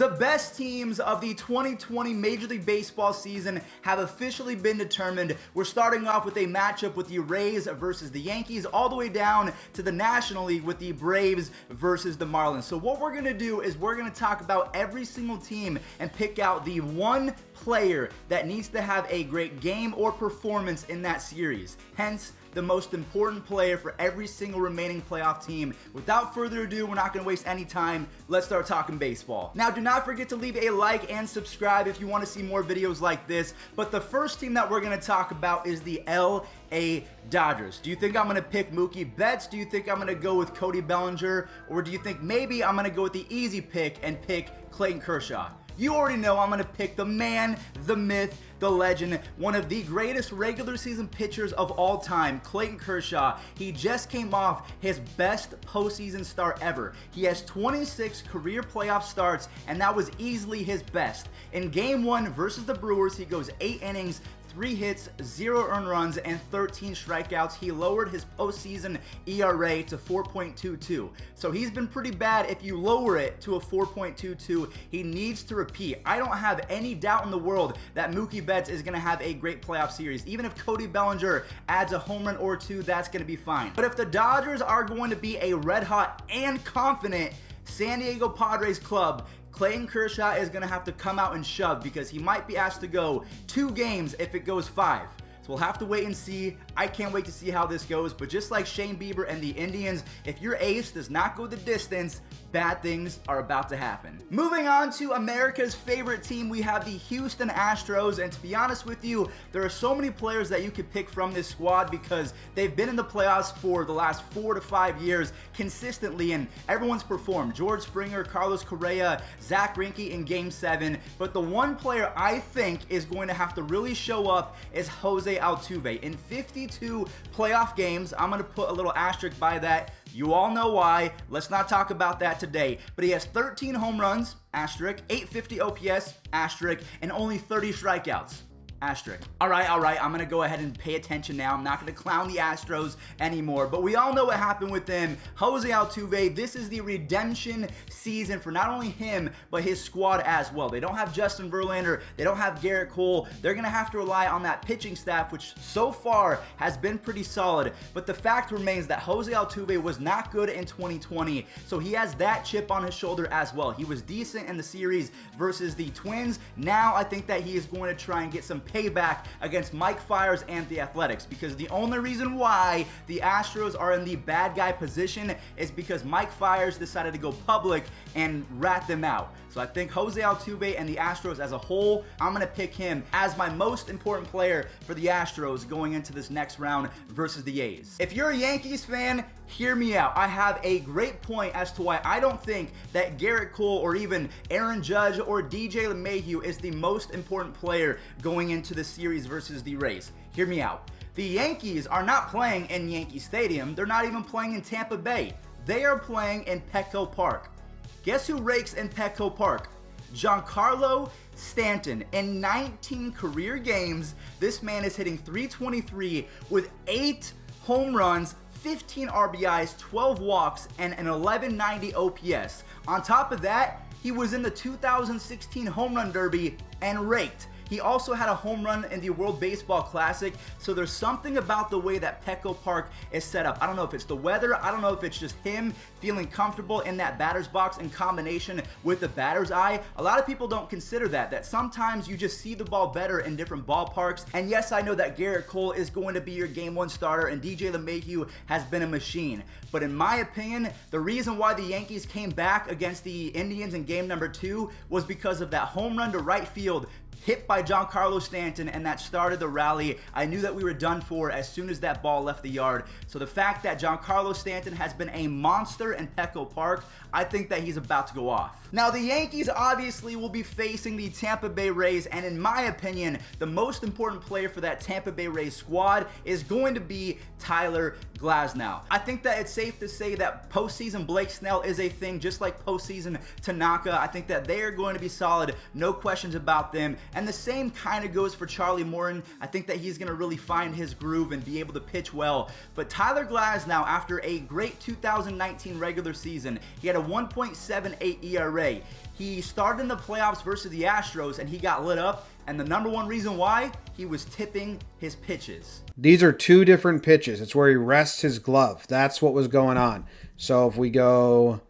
The best teams of the 2020 Major League Baseball season have officially been determined. We're starting off with a matchup with the Rays versus the Yankees, all the way down to the National League with the Braves versus the Marlins. So what we're going to do is we're going to talk about every single team and pick out the one player that needs to have a great game or performance in that series. Hence, the most important player for every single remaining playoff team. Without further ado, we're not going to waste any time. Let's start talking baseball. Now, do not forget to leave a like and subscribe if you want to see more videos like this. But the first team that we're going to talk about is the LA Dodgers. Do you think I'm going to pick Mookie Betts? Do you think I'm going to go with Cody Bellinger? Or do you think maybe I'm going to go with the easy pick and pick Clayton Kershaw? You already know I'm going to pick the man, the myth, the legend, one of the greatest regular season pitchers of all time, Clayton Kershaw. He just came off his best postseason start ever. He has 26 career playoff starts, and that was easily his best. In Game 1 versus the Brewers, he goes 8 innings, 3 hits, 0 earned runs, and 13 strikeouts. He lowered his postseason ERA to 4.22. So he's been pretty bad. If you lower it to a 4.22, he needs to repeat. I don't have any doubt in the world that Mookie Betts is going to have a great playoff series. Even if Cody Bellinger adds a home run or two, that's going to be fine. But if the Dodgers are going to be a red hot and confident San Diego Padres club, Clayton Kershaw is going to have to come out and shove because he might be asked to go 2 games if it goes 5. So we'll have to wait and see. I can't wait to see how this goes. But just like Shane Bieber and the Indians, if your ace does not go the distance, bad things are about to happen. Moving on to America's favorite team, we have the Houston Astros. And to be honest with you, there are so many players that you could pick from this squad because they've been in the playoffs for the last 4 to 5 years consistently, and everyone's performed. George Springer, Carlos Correa, Zach Greinke in Game 7. But the one player I think is going to have to really show up is Jose Altuve. In 52 playoff games, I'm going to put a little asterisk by that. You all know why. Let's not talk about that today. But he has 13 home runs, asterisk, 850 OPS, asterisk, and only 30 strikeouts. Asterisk. All right, I'm going to go ahead and pay attention now. I'm not going to clown the Astros anymore, but we all know what happened with them. Jose Altuve, this is the redemption season for not only him, but his squad as well. They don't have Justin Verlander. They don't have Garrett Cole. They're going to have to rely on that pitching staff, which so far has been pretty solid, but the fact remains that Jose Altuve was not good in 2020, so he has that chip on his shoulder as well. He was decent in the series versus the Twins. Now I think that he is going to try and get some payback against Mike Fiers and the Athletics, because the only reason why the Astros are in the bad guy position is because Mike Fiers decided to go public and rat them out. So I think Jose Altuve and the Astros as a whole, I'm going to pick him as my most important player for the Astros going into this next round versus the A's. If you're a Yankees fan, hear me out. I have a great point as to why I don't think that Garrett Cole or even Aaron Judge or DJ LeMahieu is the most important player going into the series versus the Rays. Hear me out. The Yankees are not playing in Yankee Stadium. They're not even playing in Tampa Bay. They are playing in Petco Park. Guess who rakes in Petco Park? Giancarlo Stanton. In 19 career games, this man is hitting .323 with 8 home runs, 15 RBIs, 12 walks, and an 1190 OPS. On top of that, he was in the 2016 Home Run Derby and raked. He also had a home run in the World Baseball Classic, so there's something about the way that Petco Park is set up. I don't know if it's the weather, I don't know if it's just him feeling comfortable in that batter's box in combination with the batter's eye. A lot of people don't consider that sometimes you just see the ball better in different ballparks. And yes, I know that Garrett Cole is going to be your Game 1 starter, and DJ LeMahieu has been a machine. But in my opinion, the reason why the Yankees came back against the Indians in Game number 2 was because of that home run to right field hit by Giancarlo Stanton, and that started the rally. I knew that we were done for as soon as that ball left the yard. So the fact that Giancarlo Stanton has been a monster in Petco Park, I think that he's about to go off. Now, the Yankees obviously will be facing the Tampa Bay Rays, and in my opinion, the most important player for that Tampa Bay Rays squad is going to be Tyler Glasnow. I think that it's safe to say that postseason Blake Snell is a thing, just like postseason Tanaka. I think that they are going to be solid, no questions about them. And the same kind of goes for Charlie Morton. I think that he's going to really find his groove and be able to pitch well. But Tyler Glasnow, after a great 2019 regular season, he had a 1.78 ERA. He started in the playoffs versus the Astros and he got lit up. And the number one reason why, he was tipping his pitches. These are two different pitches. It's where he rests his glove. That's what was going on. So if we go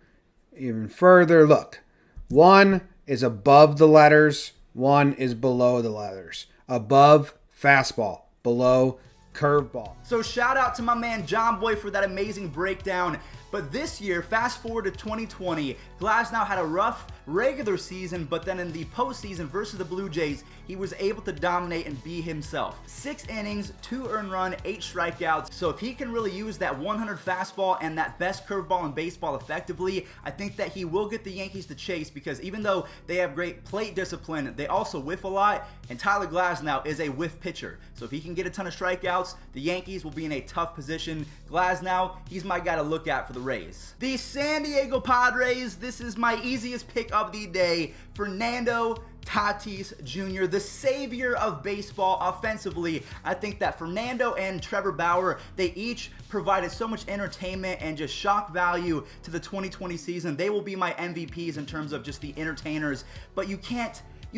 even further, look. One is above the letters. One is below the letters. Above, fastball. Below, curveball. So shout out to my man John Boy for that amazing breakdown. But this year, fast forward to 2020, Glasnow had a rough regular season, but then in the postseason versus the Blue Jays, he was able to dominate and be himself. 6 innings, 2 earned run, 8 strikeouts. So if he can really use that 100 fastball and that best curveball in baseball effectively, I think that he will get the Yankees to chase, because even though they have great plate discipline, they also whiff a lot, and Tyler Glasnow is a whiff pitcher. So if he can get a ton of strikeouts, the Yankees will be in a tough position. Glasnow, he's my guy to look at for the Rays. The San Diego Padres, this is my easiest pick of the day. Fernando Tatis Jr., the savior of baseball offensively. I think that Fernando and Trevor Bauer, they each provided so much entertainment and just shock value to the 2020 season. They will be my MVPs in terms of just the entertainers, but you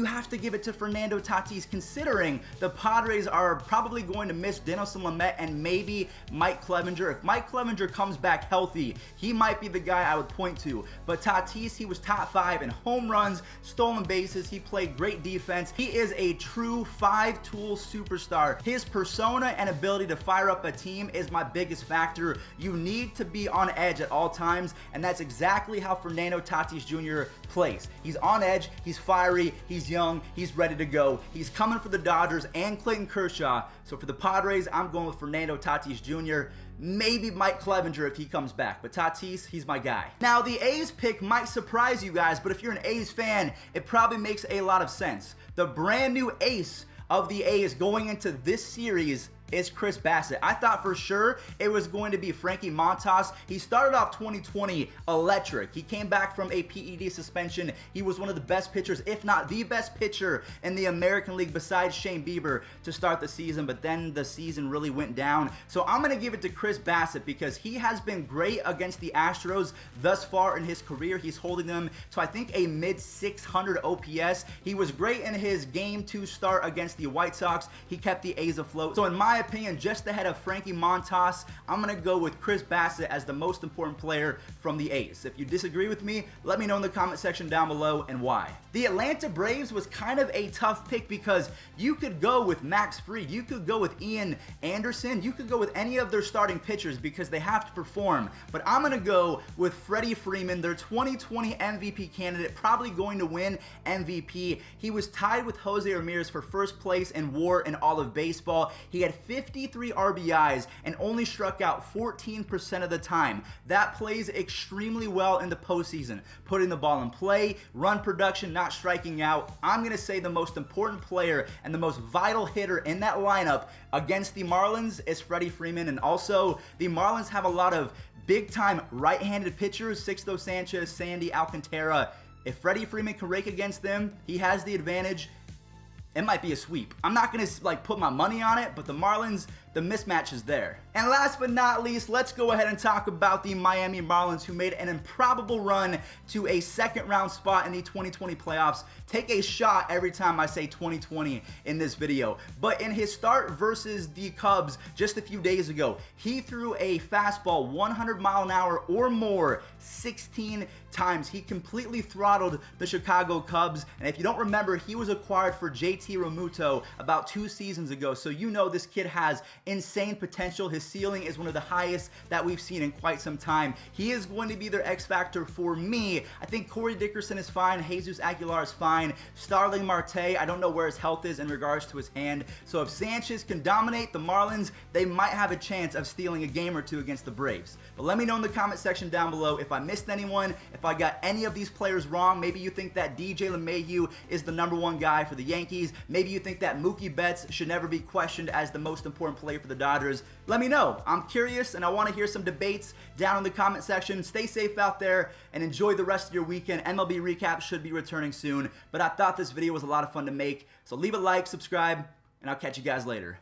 have to give it to Fernando Tatis, considering the Padres are probably going to miss Dinelson Lamet and maybe Mike Clevenger. If Mike Clevenger comes back healthy, he might be the guy I would point to. But Tatis, he was top 5 in home runs, stolen bases. He played great defense. He is a true 5-tool superstar. His persona and ability to fire up a team is my biggest factor. You need to be on edge at all times, and that's exactly how Fernando Tatis Jr. plays. He's on edge, he's fiery, he's young, he's ready to go. He's coming for the Dodgers and Clayton Kershaw. So for the Padres, I'm going with Fernando Tatis Jr. Maybe Mike Clevenger if he comes back, but Tatis, he's my guy. Now, the A's pick might surprise you guys, but if you're an A's fan, it probably makes a lot of sense. The brand new ace of the A's going into this series is Chris Bassett. I thought for sure it was going to be Frankie Montas. He started off 2020 electric. He came back from a PED suspension. He was one of the best pitchers, if not the best pitcher in the American League besides Shane Bieber to start the season, but then the season really went down. So I'm going to give it to Chris Bassett because he has been great against the Astros thus far in his career. He's holding them to, I think, a mid-600 OPS. He was great in his Game 2 start against the White Sox. He kept the A's afloat. So in my opinion, just ahead of Frankie Montas, I'm going to go with Chris Bassett as the most important player from the A's. If you disagree with me, let me know in the comment section down below and why. The Atlanta Braves was kind of a tough pick because you could go with Max Fried, you could go with Ian Anderson, you could go with any of their starting pitchers because they have to perform. But I'm going to go with Freddie Freeman, their 2020 MVP candidate, probably going to win MVP. He was tied with Jose Ramirez for first place in WAR in all of baseball. He had 53 RBIs and only struck out 14% of the time. That plays extremely well in the postseason. Putting the ball in play, run production, not striking out. I'm going to say the most important player and the most vital hitter in that lineup against the Marlins is Freddie Freeman. And also, the Marlins have a lot of big-time right-handed pitchers, Sixto Sanchez, Sandy Alcantara. If Freddie Freeman can rake against them, he has the advantage. It might be a sweep. I'm not going to put my money on it, but the Marlins, the mismatch is there. And last but not least, let's go ahead and talk about the Miami Marlins, who made an improbable run to a second-round spot in the 2020 playoffs. Take a shot every time I say 2020 in this video. But in his start versus the Cubs just a few days ago, he threw a fastball 100 mile an hour or more 16 times. He completely throttled the Chicago Cubs. And if you don't remember, he was acquired for JT Realmuto about 2 seasons ago. So you know this kid has insane potential. His ceiling is one of the highest that we've seen in quite some time. He is going to be their X factor for me. I think Corey Dickerson is fine. Jesus Aguilar is fine. Starling Marte, I don't know where his health is in regards to his hand. So if Sanchez can dominate the Marlins, they might have a chance of stealing a game or two against the Braves. But let me know in the comment section down below if I missed anyone, if I got any of these players wrong. Maybe you think that DJ LeMahieu is the #1 guy for the Yankees. Maybe you think that Mookie Betts should never be questioned as the most important player for the Dodgers. Let me know. I'm curious and I want to hear some debates down in the comment section. Stay safe out there and enjoy the rest of your weekend. MLB recap should be returning soon, but I thought this video was a lot of fun to make. So leave a like, subscribe, and I'll catch you guys later.